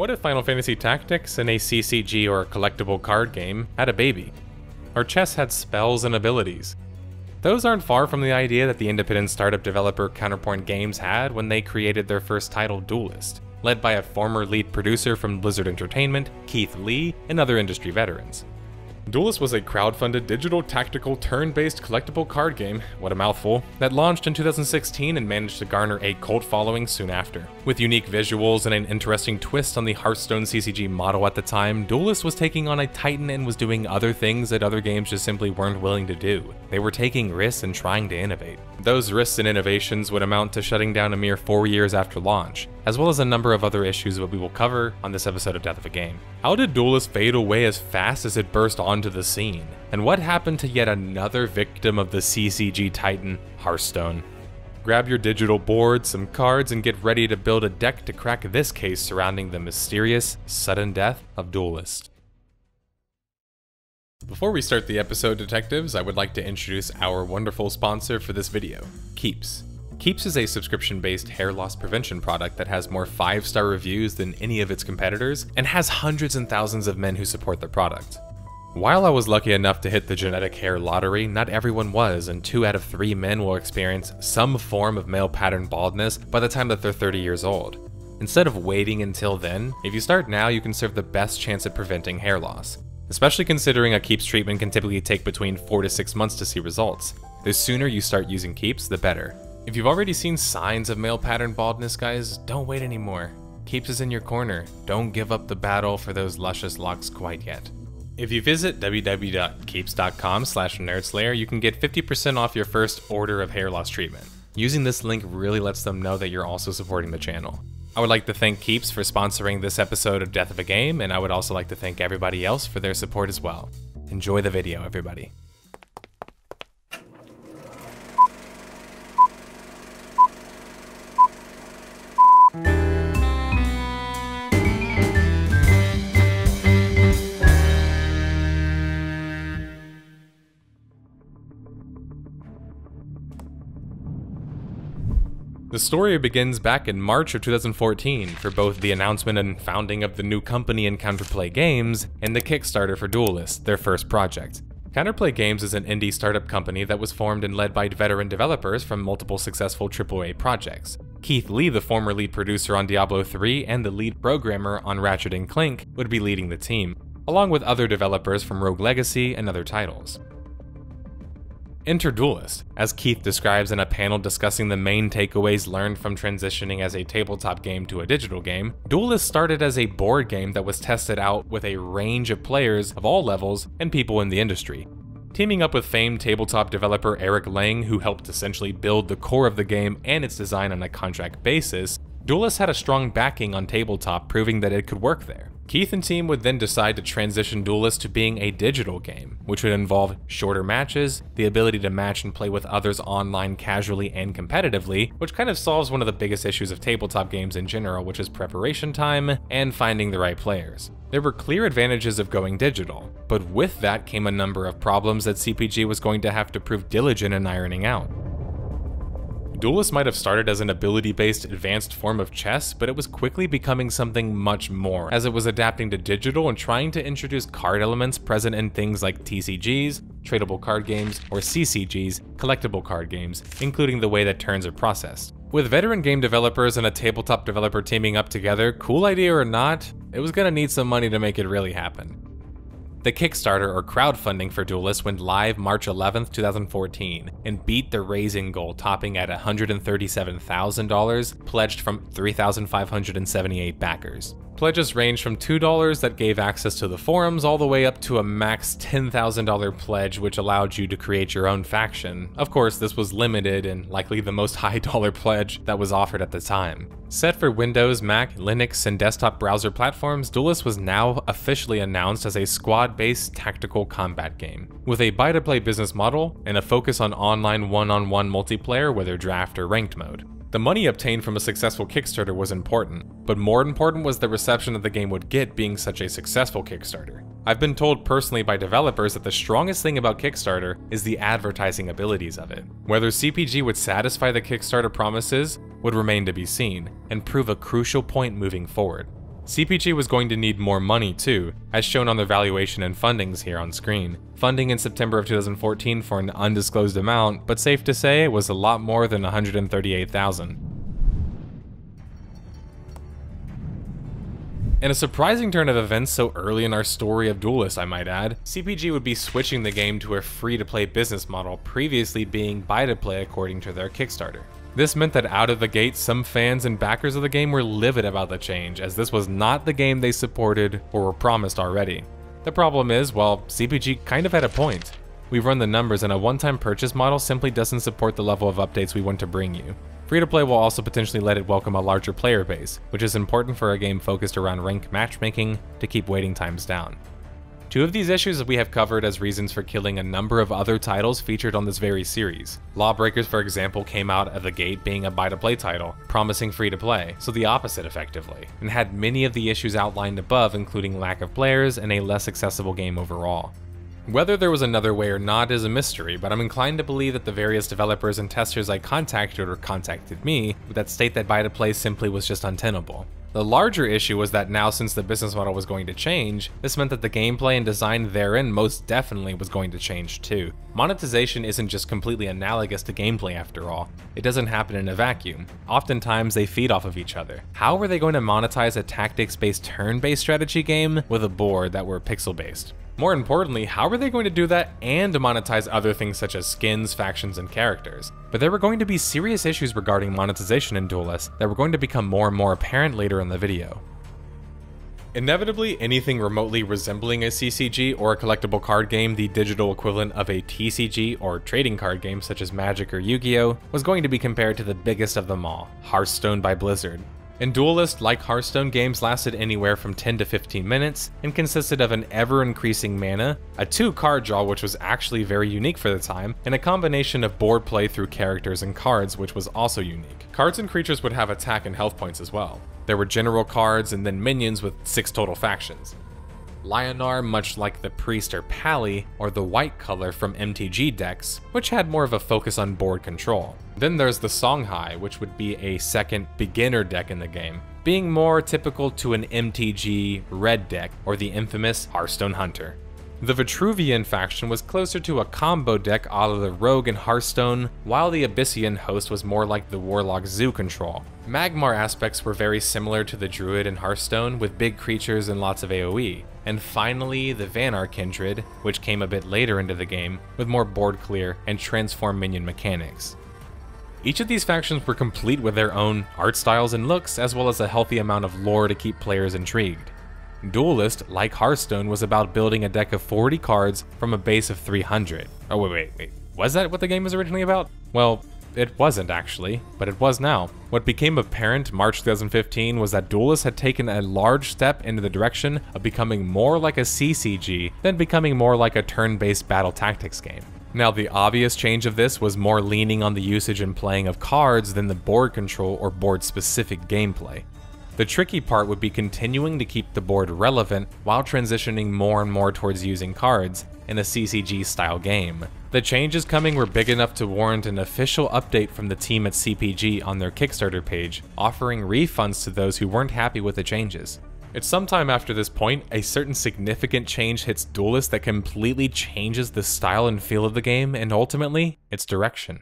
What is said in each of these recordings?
What if Final Fantasy Tactics in a CCG or a collectible card game had a baby? Or chess had spells and abilities? Those aren't far from the idea that the independent startup developer Counterpoint Games had when they created their first title, Duelyst, led by a former lead producer from Blizzard Entertainment, Keith Lee, and other industry veterans. Duelyst was a crowdfunded digital tactical turn-based collectible card game, what a mouthful, that launched in 2016 and managed to garner a cult following soon after. With unique visuals and an interesting twist on the Hearthstone CCG model at the time, Duelyst was taking on a titan and was doing other things that other games just simply weren't willing to do. They were taking risks and trying to innovate. Those risks and innovations would amount to shutting down a mere 4 years after launch, as well as a number of other issues that we will cover on this episode of Death of a Game. How did Duelyst fade away as fast as it burst onto the scene? And what happened to yet another victim of the CCG titan, Hearthstone? Grab your digital board, some cards, and get ready to build a deck to crack this case surrounding the mysterious, sudden death of Duelyst. Before we start the episode, detectives, I would like to introduce our wonderful sponsor for this video, Keeps. Keeps is a subscription-based hair loss prevention product that has more 5-star reviews than any of its competitors and has hundreds and thousands of men who support the product. While I was lucky enough to hit the genetic hair lottery, not everyone was, and 2 out of 3 men will experience some form of male pattern baldness by the time that they're 30 years old. Instead of waiting until then, if you start now, you can serve the best chance at preventing hair loss. Especially considering a Keeps treatment can typically take between 4 to 6 months to see results. The sooner you start using Keeps, the better. If you've already seen signs of male pattern baldness, guys, don't wait anymore. Keeps is in your corner. Don't give up the battle for those luscious locks quite yet. If you visit www.keeps.com/nerdslayer, you can get 50% off your first order of hair loss treatment. Using this link really lets them know that you're also supporting the channel. I would like to thank Keeps for sponsoring this episode of Death of a Game, and I would also like to thank everybody else for their support as well. Enjoy the video, everybody. The story begins back in March of 2014 for both the announcement and founding of the new company in Counterplay Games and the Kickstarter for Duelyst, their first project. Counterplay Games is an indie startup company that was formed and led by veteran developers from multiple successful AAA projects. Keith Lee, the former lead producer on Diablo 3 and the lead programmer on Ratchet & Clank, would be leading the team, along with other developers from Rogue Legacy and other titles. Enter Duelyst, as Keith describes in a panel discussing the main takeaways learned from transitioning as a tabletop game to a digital game. Duelyst started as a board game that was tested out with a range of players of all levels and people in the industry. Teaming up with famed tabletop developer Eric Lang, who helped essentially build the core of the game and its design on a contract basis, Duelyst had a strong backing on tabletop, proving that it could work there. Keith and team would then decide to transition Duelyst to being a digital game, which would involve shorter matches, the ability to match and play with others online casually and competitively, which kind of solves one of the biggest issues of tabletop games in general, which is preparation time and finding the right players. There were clear advantages of going digital, but with that came a number of problems that CPG was going to have to prove diligent in ironing out. Duelyst might have started as an ability-based advanced form of chess, but it was quickly becoming something much more, as it was adapting to digital and trying to introduce card elements present in things like TCGs, tradable card games, or CCGs, collectible card games, including the way that turns are processed. With veteran game developers and a tabletop developer teaming up together, cool idea or not, it was gonna need some money to make it really happen. The Kickstarter, or crowdfunding for Duelyst, went live March 11th, 2014, and beat the raising goal, topping at $137,000, pledged from 3,578 backers. Pledges ranged from $2 that gave access to the forums all the way up to a max $10,000 pledge, which allowed you to create your own faction. Of course, this was limited and likely the most high-dollar pledge that was offered at the time. Set for Windows, Mac, Linux, and desktop browser platforms, Duelyst was now officially announced as a squad-based tactical combat game, with a buy-to-play business model and a focus on online one-on-one multiplayer, whether draft or ranked mode. The money obtained from a successful Kickstarter was important, but more important was the reception that the game would get being such a successful Kickstarter. I've been told personally by developers that the strongest thing about Kickstarter is the advertising abilities of it. Whether CPG would satisfy the Kickstarter promises would remain to be seen, and prove a crucial point moving forward. CPG was going to need more money too, as shown on their valuation and fundings here on screen. Funding in September of 2014 for an undisclosed amount, but safe to say it was a lot more than $138,000. In a surprising turn of events so early in our story of Duelyst, I might add, CPG would be switching the game to a free-to-play business model, previously being buy-to-play according to their Kickstarter. This meant that out of the gate, some fans and backers of the game were livid about the change, as this was not the game they supported or were promised already. The problem is, well, CPG kind of had a point. We've run the numbers and a one-time purchase model simply doesn't support the level of updates we want to bring you. Free-to-play will also potentially let it welcome a larger player base, which is important for a game focused around rank matchmaking to keep waiting times down. Two of these issues we have covered as reasons for killing a number of other titles featured on this very series. Lawbreakers, for example, came out of the gate being a buy-to-play title, promising free-to-play, so the opposite effectively, and had many of the issues outlined above, including lack of players and a less accessible game overall. Whether there was another way or not is a mystery, but I'm inclined to believe that the various developers and testers I contacted or contacted me that state that buy-to-play simply was just untenable. The larger issue was that now, since the business model was going to change, this meant that the gameplay and design therein most definitely was going to change too. Monetization isn't just completely analogous to gameplay after all. It doesn't happen in a vacuum. Oftentimes they feed off of each other. How were they going to monetize a tactics-based turn-based strategy game with a board that were pixel-based? More importantly, how were they going to do that and monetize other things such as skins, factions, and characters? But there were going to be serious issues regarding monetization in Duelyst that were going to become more and more apparent later in the video. Inevitably, anything remotely resembling a CCG or a collectible card game, the digital equivalent of a TCG or trading card game such as Magic or Yu-Gi-Oh!, was going to be compared to the biggest of them all, Hearthstone by Blizzard. In Duelyst, like Hearthstone, games lasted anywhere from 10 to 15 minutes and consisted of an ever-increasing mana, a 2-card draw which was actually very unique for the time, and a combination of board play through characters and cards which was also unique. Cards and creatures would have attack and health points as well. There were general cards and then minions with 6 total factions. Lionar, much like the Priest or Pally, or the white color from MTG decks, which had more of a focus on board control. Then there's the Songhai, which would be a second beginner deck in the game, being more typical to an MTG red deck, or the infamous Hearthstone Hunter. The Vitruvian faction was closer to a combo deck a la the Rogue in Hearthstone, while the Abyssian host was more like the Warlock Zoo control. Magmar aspects were very similar to the Druid in Hearthstone, with big creatures and lots of AoE. And finally, the Vanar kindred, which came a bit later into the game, with more board clear and transform minion mechanics. Each of these factions were complete with their own art styles and looks, as well as a healthy amount of lore to keep players intrigued. Duelyst, like Hearthstone, was about building a deck of 40 cards from a base of 300. Oh wait, was that what the game was originally about? Well, it wasn't actually, but it was now. What became apparent March 2015 was that Duelyst had taken a large step into the direction of becoming more like a CCG than becoming more like a turn-based battle tactics game. Now, the obvious change of this was more leaning on the usage and playing of cards than the board control or board-specific gameplay. The tricky part would be continuing to keep the board relevant while transitioning more and more towards using cards in a CCG-style game. The changes coming were big enough to warrant an official update from the team at CPG on their Kickstarter page, offering refunds to those who weren't happy with the changes. It's sometime after this point, a certain significant change hits Duelyst that completely changes the style and feel of the game, and ultimately, its direction.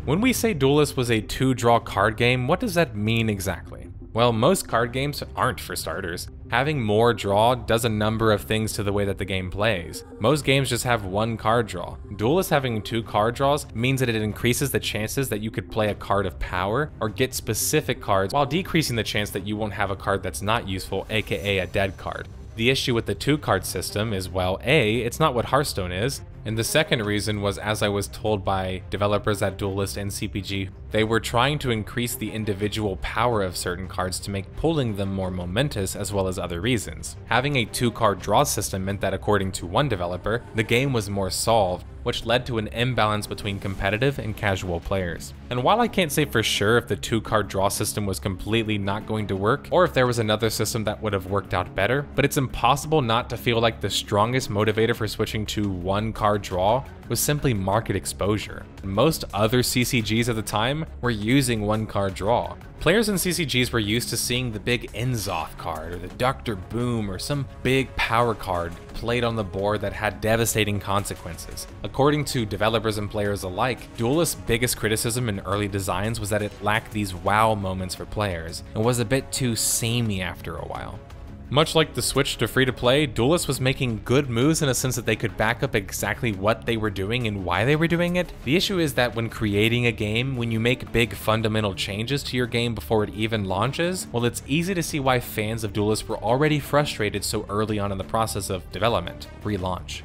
When we say Duelyst was a 2-draw card game, what does that mean exactly? Well, most card games aren't, for starters. Having more draw does a number of things to the way that the game plays. Most games just have 1 card draw. Duelyst having 2 card draws means that it increases the chances that you could play a card of power or get specific cards, while decreasing the chance that you won't have a card that's not useful, aka a dead card. The issue with the 2-card system is, well, A, it's not what Hearthstone is, and the second reason was, as I was told by developers at Duelyst and CPG, they were trying to increase the individual power of certain cards to make pulling them more momentous, as well as other reasons. Having a 2-card draw system meant that, according to one developer, the game was more solved, which led to an imbalance between competitive and casual players. And while I can't say for sure if the 2-card draw system was completely not going to work, or if there was another system that would have worked out better, but it's impossible not to feel like the strongest motivator for switching to 1-card draw was simply market exposure. Most other CCGs at the time were using one-card draw. Players in CCGs were used to seeing the big Inzoth card, or the Dr. Boom, or some big power card played on the board that had devastating consequences. According to developers and players alike, Duelyst's biggest criticism in early designs was that it lacked these wow moments for players, and was a bit too samey after a while. Much like the switch to free-to-play, Duelyst was making good moves in a sense that they could back up exactly what they were doing and why they were doing it. The issue is that when creating a game, when you make big fundamental changes to your game before it even launches, well, it's easy to see why fans of Duelyst were already frustrated so early on in the process of development, relaunch.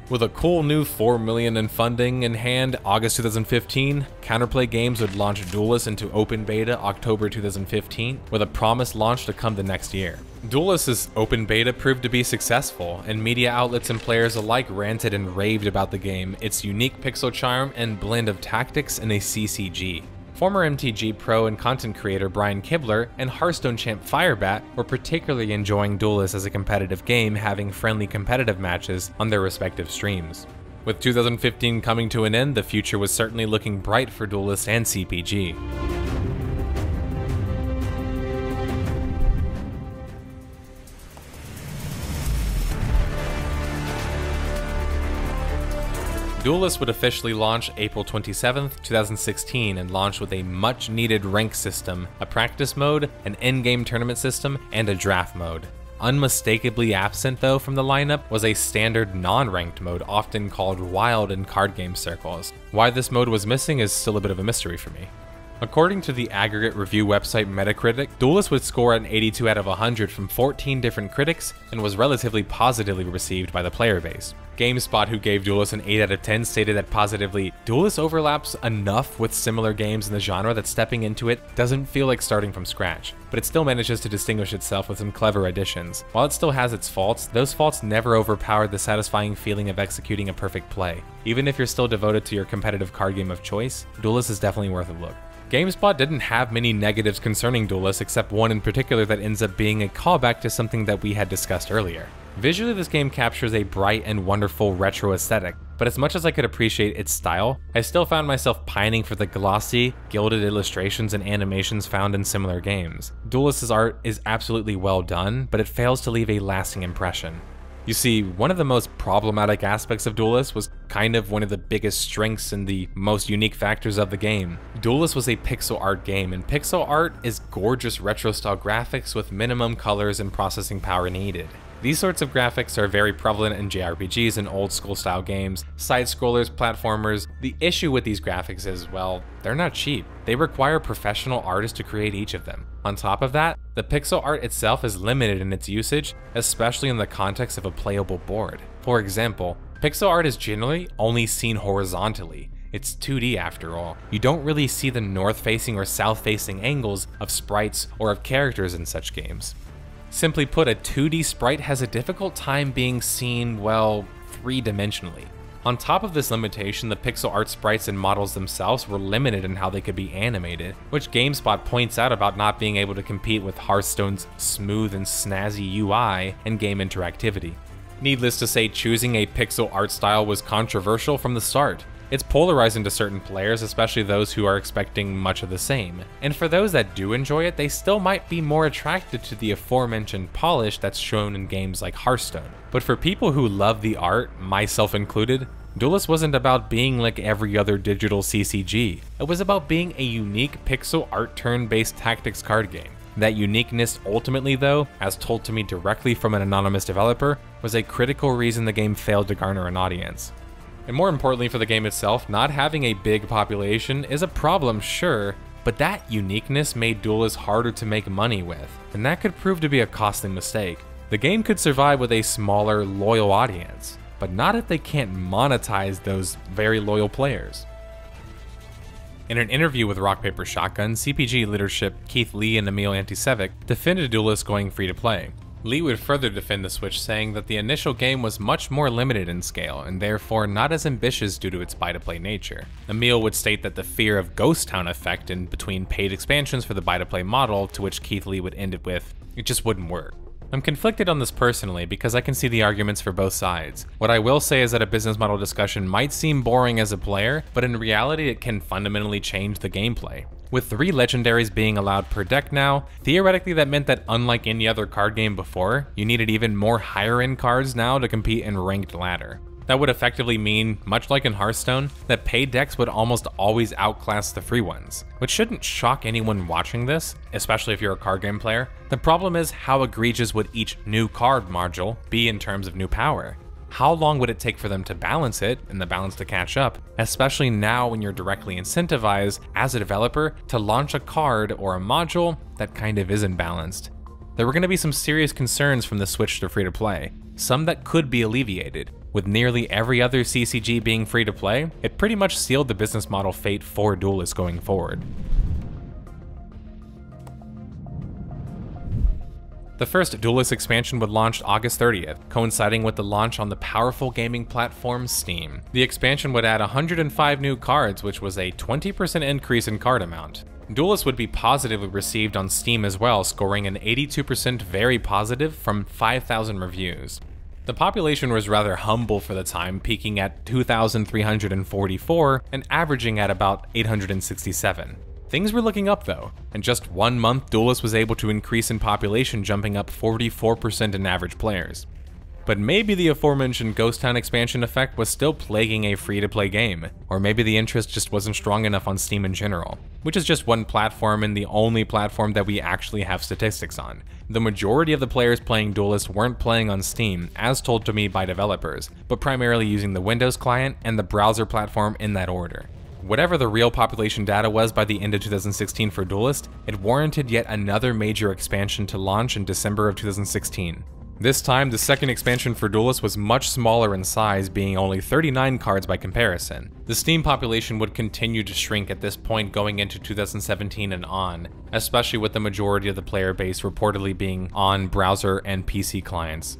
With a cool new $4 million in funding in hand, August 2015, Counterplay Games would launch Duelyst into open beta October 2015, with a promised launch to come the next year. Duelyst's open beta proved to be successful, and media outlets and players alike ranted and raved about the game, its unique pixel charm and blend of tactics in a CCG. Former MTG pro and content creator Brian Kibler and Hearthstone champ Firebat were particularly enjoying Duelyst as a competitive game, having friendly competitive matches on their respective streams. With 2015 coming to an end, the future was certainly looking bright for Duelyst and CPG. Duelyst would officially launch April 27, 2016, and launch with a much-needed rank system, a practice mode, an in-game tournament system, and a draft mode. Unmistakably absent, though, from the lineup was a standard non-ranked mode, often called Wild in card game circles. Why this mode was missing is still a bit of a mystery for me. According to the aggregate review website Metacritic, Duelyst would score an 82 out of 100 from 14 different critics and was relatively positively received by the player base. GameSpot, who gave Duelyst an 8 out of 10, stated that positively, Duelyst overlaps enough with similar games in the genre that stepping into it doesn't feel like starting from scratch, but it still manages to distinguish itself with some clever additions. While it still has its faults, those faults never overpowered the satisfying feeling of executing a perfect play. Even if you're still devoted to your competitive card game of choice, Duelyst is definitely worth a look. GameSpot didn't have many negatives concerning Duelyst, except one in particular that ends up being a callback to something that we had discussed earlier. Visually, this game captures a bright and wonderful retro aesthetic, but as much as I could appreciate its style, I still found myself pining for the glossy, gilded illustrations and animations found in similar games. Duelyst's art is absolutely well done, but it fails to leave a lasting impression. You see, one of the most problematic aspects of Duelyst was kind of one of the biggest strengths and the most unique factors of the game. Duelyst was a pixel art game, and pixel art is gorgeous retro-style graphics with minimum colors and processing power needed. These sorts of graphics are very prevalent in JRPGs and old-school style games, side-scrollers, platformers. The issue with these graphics is, well, they're not cheap. They require professional artists to create each of them. On top of that, the pixel art itself is limited in its usage, especially in the context of a playable board. For example, pixel art is generally only seen horizontally. It's 2D after all. You don't really see the north-facing or south-facing angles of sprites or of characters in such games. Simply put, a 2D sprite has a difficult time being seen, well, three-dimensionally. On top of this limitation, the pixel art sprites and models themselves were limited in how they could be animated, which GameSpot points out about not being able to compete with Hearthstone's smooth and snazzy UI and game interactivity. Needless to say, choosing a pixel art style was controversial from the start. It's polarizing to certain players, especially those who are expecting much of the same. And for those that do enjoy it, they still might be more attracted to the aforementioned polish that's shown in games like Hearthstone. But for people who love the art, myself included, Duelyst wasn't about being like every other digital CCG. It was about being a unique pixel art turn-based tactics card game. That uniqueness ultimately, though, as told to me directly from an anonymous developer, was a critical reason the game failed to garner an audience. And more importantly for the game itself, not having a big population is a problem, sure, but that uniqueness made Duelyst harder to make money with, and that could prove to be a costly mistake. The game could survive with a smaller, loyal audience, but not if they can't monetize those very loyal players. In an interview with Rock Paper Shotgun, CPG leadership Keith Lee and Emil Antisevic defended Duelyst going free-to-play. Lee would further defend the Switch, saying that the initial game was much more limited in scale and therefore not as ambitious due to its buy-to-play nature. Emil would state that the fear of ghost town effect in between paid expansions for the buy-to-play model, to which Keith Lee would end it with, it just wouldn't work. I'm conflicted on this personally because I can see the arguments for both sides. What I will say is that a business model discussion might seem boring as a player, but in reality it can fundamentally change the gameplay. With 3 legendaries being allowed per deck now, theoretically that meant that unlike any other card game before, you needed even more higher end cards now to compete in ranked ladder. That would effectively mean, much like in Hearthstone, that paid decks would almost always outclass the free ones, which shouldn't shock anyone watching this, especially if you're a card game player. The problem is how egregious would each new card module be in terms of new power? How long would it take for them to balance it and the balance to catch up, especially now when you're directly incentivized as a developer to launch a card or a module that kind of isn't balanced? There were going to be some serious concerns from the switch to free-to-play, some that could be alleviated. With nearly every other CCG being free to play, it pretty much sealed the business model fate for Duelyst going forward. The first Duelyst expansion would launch August 30th, coinciding with the launch on the powerful gaming platform Steam. The expansion would add 105 new cards, which was a 20% increase in card amount. Duelyst would be positively received on Steam as well, scoring an 82% very positive from 5,000 reviews. The population was rather humble for the time, peaking at 2,344 and averaging at about 867. Things were looking up though. In just 1 month, Duelyst was able to increase in population, jumping up 44% in average players. But maybe the aforementioned Ghost Town expansion effect was still plaguing a free-to-play game, or maybe the interest just wasn't strong enough on Steam in general, which is just one platform and the only platform that we actually have statistics on. The majority of the players playing Duelyst weren't playing on Steam, as told to me by developers, but primarily using the Windows client and the browser platform in that order. Whatever the real population data was by the end of 2016 for Duelyst, it warranted yet another major expansion to launch in December of 2016. This time, the second expansion for Duelyst was much smaller in size, being only 39 cards by comparison. The Steam population would continue to shrink at this point going into 2017 and on, especially with the majority of the player base reportedly being on browser and PC clients.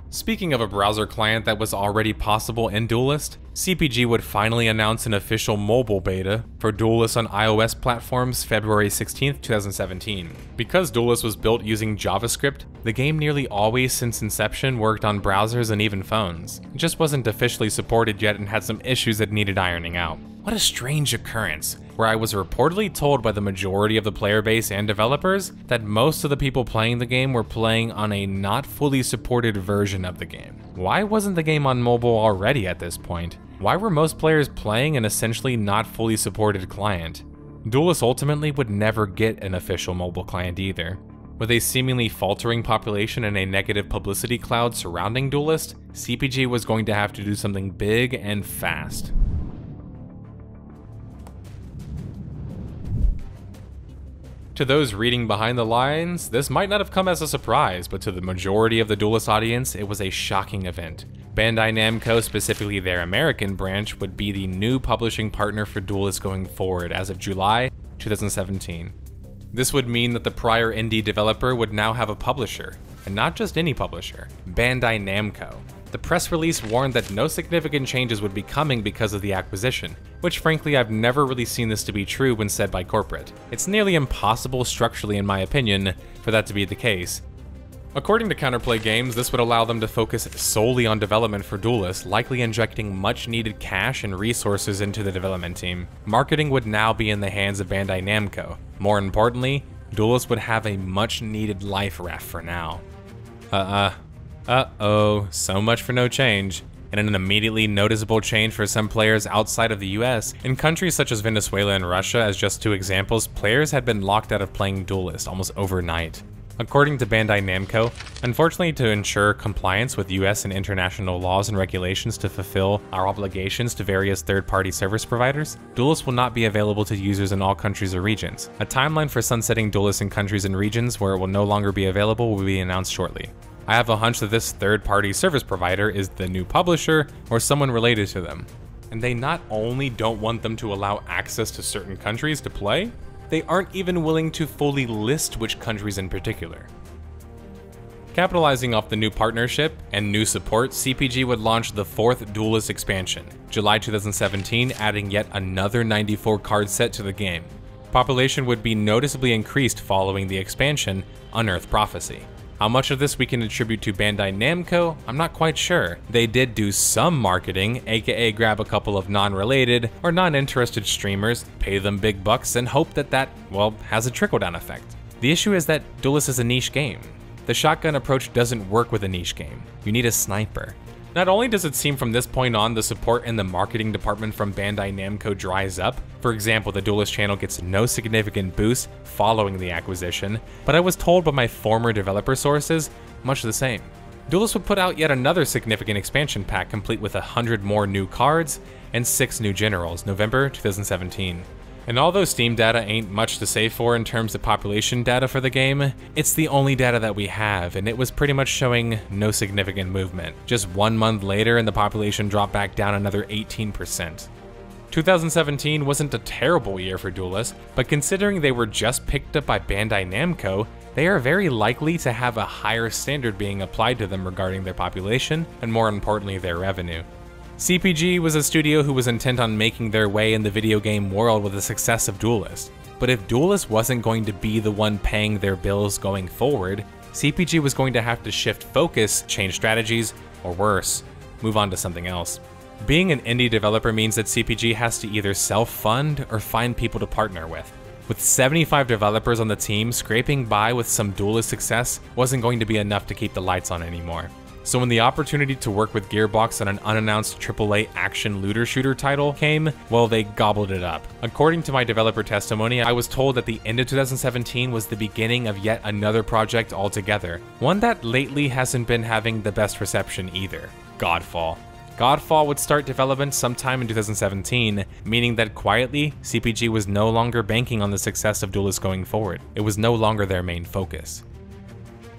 Speaking of a browser client that was already possible in Duelyst, CPG would finally announce an official mobile beta for Duelyst on iOS platforms February 16, 2017. Because Duelyst was built using JavaScript, the game nearly always since inception worked on browsers and even phones. It just wasn't officially supported yet and had some issues that needed ironing out. What a strange occurrence, where I was reportedly told by the majority of the player base and developers that most of the people playing the game were playing on a not fully supported version of the game. Why wasn't the game on mobile already at this point? Why were most players playing an essentially not fully supported client? Duelyst ultimately would never get an official mobile client either. With a seemingly faltering population and a negative publicity cloud surrounding Duelyst, CPG was going to have to do something big and fast. To those reading behind the lines, this might not have come as a surprise, but to the majority of the Duelyst audience, it was a shocking event. Bandai Namco, specifically their American branch, would be the new publishing partner for Duelyst going forward as of July 2017. This would mean that the prior indie developer would now have a publisher, and not just any publisher, Bandai Namco. The press release warned that no significant changes would be coming because of the acquisition, which frankly I've never really seen this to be true when said by corporate. It's nearly impossible structurally in my opinion for that to be the case. According to Counterplay Games, this would allow them to focus solely on development for Duelyst, likely injecting much needed cash and resources into the development team. Marketing would now be in the hands of Bandai Namco. More importantly, Duelyst would have a much needed life raft for now. Uh-oh, so much for no change. And an immediately noticeable change for some players outside of the US. In countries such as Venezuela and Russia, as just two examples, players had been locked out of playing Duelyst almost overnight. According to Bandai Namco, unfortunately to ensure compliance with US and international laws and regulations to fulfill our obligations to various third-party service providers, Duelyst will not be available to users in all countries or regions. A timeline for sunsetting Duelyst in countries and regions where it will no longer be available will be announced shortly. I have a hunch that this third-party service provider is the new publisher or someone related to them. And they not only don't want them to allow access to certain countries to play, they aren't even willing to fully list which countries in particular. Capitalizing off the new partnership and new support, CPG would launch the fourth Duelyst expansion, July 2017, adding yet another 94 card set to the game. Population would be noticeably increased following the expansion, Unearthed Prophecy. How much of this we can attribute to Bandai Namco, I'm not quite sure. They did do some marketing, aka grab a couple of non-related or non-interested streamers, pay them big bucks, and hope that well, has a trickle-down effect. The issue is that Duelyst is a niche game. The shotgun approach doesn't work with a niche game. You need a sniper. Not only does it seem from this point on the support in the marketing department from Bandai Namco dries up, for example the Duelyst channel gets no significant boost following the acquisition, but I was told by my former developer sources much the same. Duelyst would put out yet another significant expansion pack complete with 100 more new cards and 6 new generals, November 2017. And although Steam data ain't much to say for in terms of population data for the game, it's the only data that we have, and it was pretty much showing no significant movement. Just 1 month later and the population dropped back down another 18%. 2017 wasn't a terrible year for Duelyst, but considering they were just picked up by Bandai Namco, they are very likely to have a higher standard being applied to them regarding their population, and more importantly their revenue. CPG was a studio who was intent on making their way in the video game world with the success of Duelyst. But if Duelyst wasn't going to be the one paying their bills going forward, CPG was going to have to shift focus, change strategies, or worse, move on to something else. Being an indie developer means that CPG has to either self-fund or find people to partner with. With 75 developers on the team, scraping by with some Duelyst success wasn't going to be enough to keep the lights on anymore. So when the opportunity to work with Gearbox on an unannounced AAA action looter shooter title came, well, they gobbled it up. According to my developer testimony, I was told that the end of 2017 was the beginning of yet another project altogether, one that lately hasn't been having the best reception either, Godfall. Godfall would start development sometime in 2017, meaning that quietly, CPG was no longer banking on the success of Duelyst going forward. It was no longer their main focus.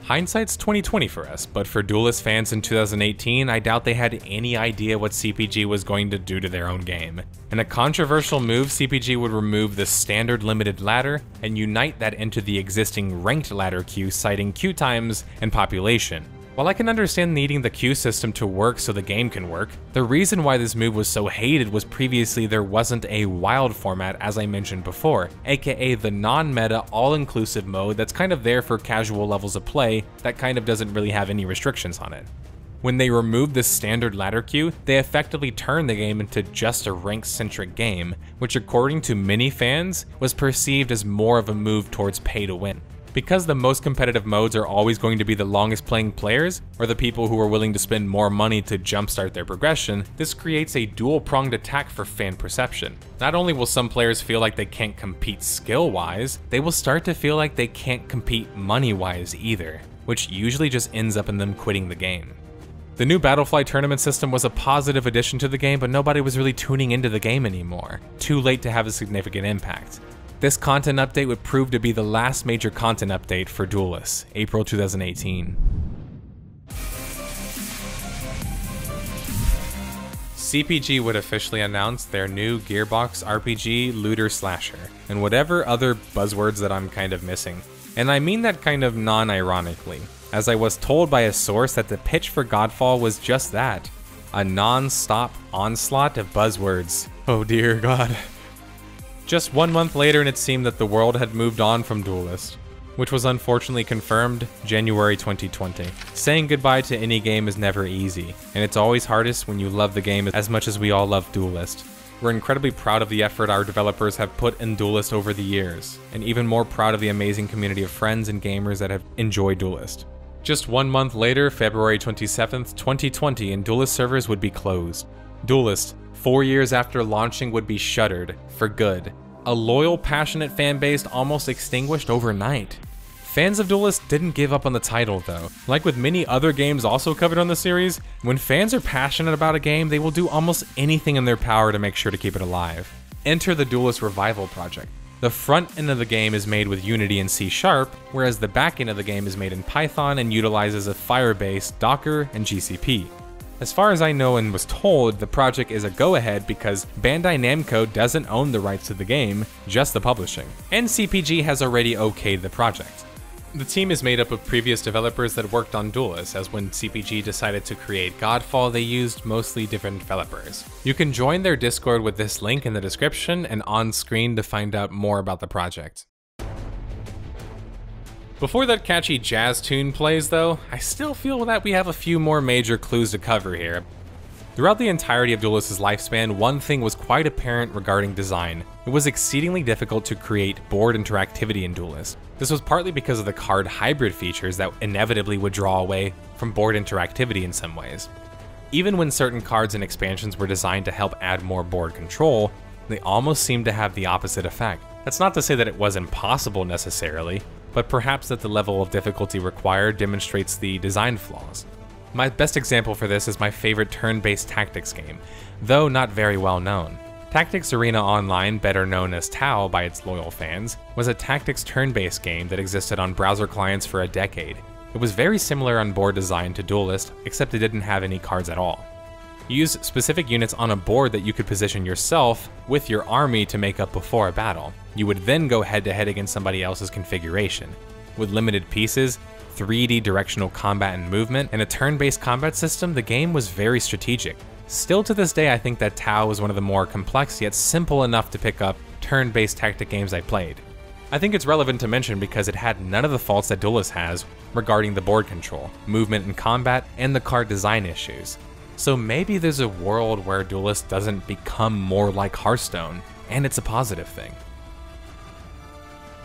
Hindsight's 2020 for us, but for Duelyst fans in 2018, I doubt they had any idea what CPG was going to do to their own game. In a controversial move, CPG would remove the standard limited ladder and unite that into the existing ranked ladder queue, citing queue times and population. While I can understand needing the queue system to work so the game can work, the reason why this move was so hated was previously there wasn't a wild format as I mentioned before, aka the non-meta all-inclusive mode that's kind of there for casual levels of play that kind of doesn't really have any restrictions on it. When they removed the standard ladder queue, they effectively turned the game into just a rank-centric game, which according to many fans was perceived as more of a move towards pay to win. Because the most competitive modes are always going to be the longest playing players, or the people who are willing to spend more money to jumpstart their progression, this creates a dual-pronged attack for fan perception. Not only will some players feel like they can't compete skill-wise, they will start to feel like they can't compete money-wise either, which usually just ends up in them quitting the game. The new Battlefly tournament system was a positive addition to the game, but nobody was really tuning into the game anymore. Too late to have a significant impact. This content update would prove to be the last major content update for Duelyst, April 2018. CPG would officially announce their new Gearbox RPG looter slasher, and whatever other buzzwords that I'm kind of missing. And I mean that kind of non-ironically, as I was told by a source that the pitch for Godfall was just that, a non-stop onslaught of buzzwords. Oh dear God. Just 1 month later and it seemed that the world had moved on from Duelyst, which was unfortunately confirmed January 2020. Saying goodbye to any game is never easy, and it's always hardest when you love the game as much as we all love Duelyst. We're incredibly proud of the effort our developers have put in Duelyst over the years, and even more proud of the amazing community of friends and gamers that have enjoyed Duelyst. Just 1 month later, February 27th, 2020, and Duelyst servers would be closed. Duelyst, 4 years after launching, would be shuttered for good. A loyal, passionate fan base almost extinguished overnight. Fans of Duelyst didn't give up on the title though. Like with many other games also covered on the series, when fans are passionate about a game, they will do almost anything in their power to make sure to keep it alive. Enter the Duelyst Revival project. The front end of the game is made with Unity and C#, whereas the back end of the game is made in Python and utilizes a Firebase, Docker, and GCP. As far as I know and was told, the project is a go-ahead because Bandai Namco doesn't own the rights to the game, just the publishing, and CPG has already okayed the project. The team is made up of previous developers that worked on Duelyst, as when CPG decided to create Godfall, they used mostly different developers. You can join their Discord with this link in the description and on screen to find out more about the project. Before that catchy jazz tune plays though, I still feel that we have a few more major clues to cover here. Throughout the entirety of Duelyst's lifespan, one thing was quite apparent regarding design. It was exceedingly difficult to create board interactivity in Duelyst. This was partly because of the card hybrid features that inevitably would draw away from board interactivity in some ways. Even when certain cards and expansions were designed to help add more board control, they almost seemed to have the opposite effect. That's not to say that it was impossible necessarily, but perhaps that the level of difficulty required demonstrates the design flaws. My best example for this is my favorite turn-based tactics game, though not very well known. Tactics Arena Online, better known as TAO by its loyal fans, was a tactics turn-based game that existed on browser clients for a decade. It was very similar on board design to Duelyst, except it didn't have any cards at all. You used specific units on a board that you could position yourself with your army to make up before a battle. You would then go head-to-head against somebody else's configuration. With limited pieces, 3D directional combat and movement, and a turn-based combat system, the game was very strategic. Still to this day, I think that TAO was one of the more complex yet simple enough to pick up turn-based tactic games I played. I think it's relevant to mention because it had none of the faults that Duelyst has regarding the board control, movement and combat, and the card design issues. So maybe there's a world where Duelyst doesn't become more like Hearthstone, and it's a positive thing.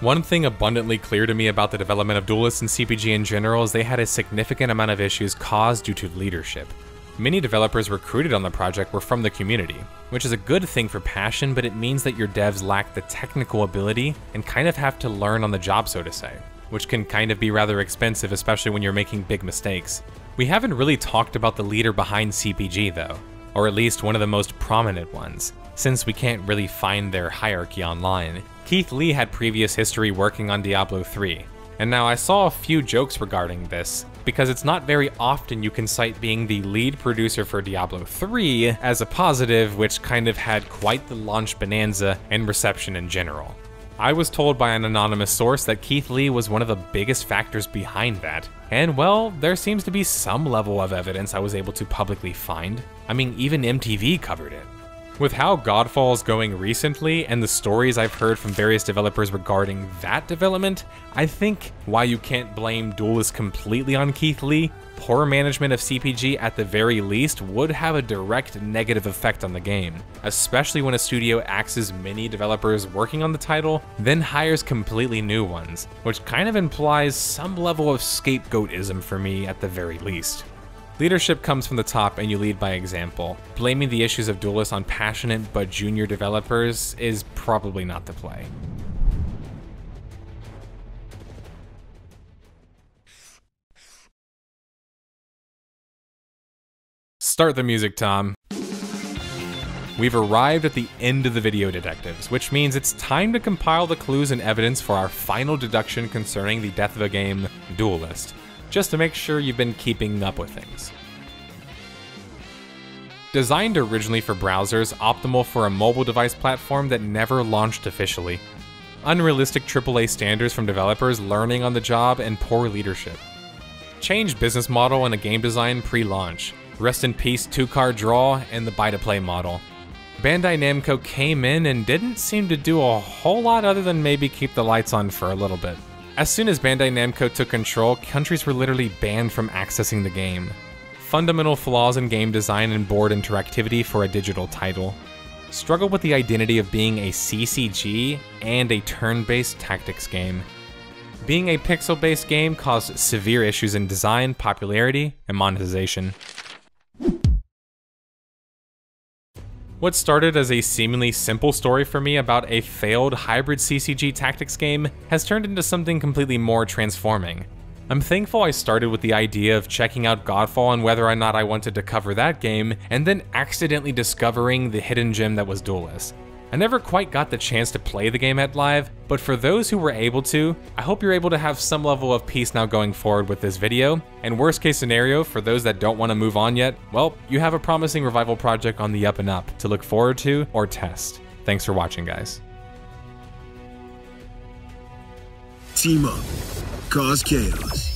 One thing abundantly clear to me about the development of Duelyst and CPG in general is they had a significant amount of issues caused due to leadership. Many developers recruited on the project were from the community, which is a good thing for passion, but it means that your devs lack the technical ability and kind of have to learn on the job, so to say, which can kind of be rather expensive, especially when you're making big mistakes. We haven't really talked about the leader behind CPG though, or at least one of the most prominent ones, since we can't really find their hierarchy online. Keith Lee had previous history working on Diablo 3, and now I saw a few jokes regarding this, because it's not very often you can cite being the lead producer for Diablo 3 as a positive, which kind of had quite the launch bonanza and reception in general. I was told by an anonymous source that Keith Lee was one of the biggest factors behind that, and well, there seems to be some level of evidence I was able to publicly find. I mean, even MTV covered it. With how Godfall is going recently and the stories I've heard from various developers regarding that development, I think while you can't blame Duelyst completely on Keith Lee, poor management of CPG at the very least would have a direct negative effect on the game, especially when a studio axes many developers working on the title, then hires completely new ones, which kind of implies some level of scapegoatism for me at the very least. Leadership comes from the top and you lead by example. Blaming the issues of Duelyst on passionate but junior developers is probably not the play. Start the music, Tom. We've arrived at the end of the video, detectives, which means it's time to compile the clues and evidence for our final deduction concerning the death of a game, Duelyst, just to make sure you've been keeping up with things. Designed originally for browsers, optimal for a mobile device platform that never launched officially. Unrealistic AAA standards from developers learning on the job and poor leadership. Changed business model and a game design pre-launch. Rest in peace 2-card draw and the buy-to-play model. Bandai Namco came in and didn't seem to do a whole lot other than maybe keep the lights on for a little bit. As soon as Bandai Namco took control, countries were literally banned from accessing the game. Fundamental flaws in game design and board interactivity for a digital title. Struggle with the identity of being a CCG and a turn-based tactics game. Being a pixel-based game caused severe issues in design, popularity, and monetization. What started as a seemingly simple story for me about a failed hybrid CCG tactics game has turned into something completely more transforming. I'm thankful I started with the idea of checking out Godfall and whether or not I wanted to cover that game, and then accidentally discovering the hidden gem that was Duelyst. I never quite got the chance to play the game at live, but for those who were able to, I hope you're able to have some level of peace now going forward with this video, and worst case scenario, for those that don't want to move on yet, well, you have a promising revival project on the up and up to look forward to or test. Thanks for watching, guys. Team up, cause chaos.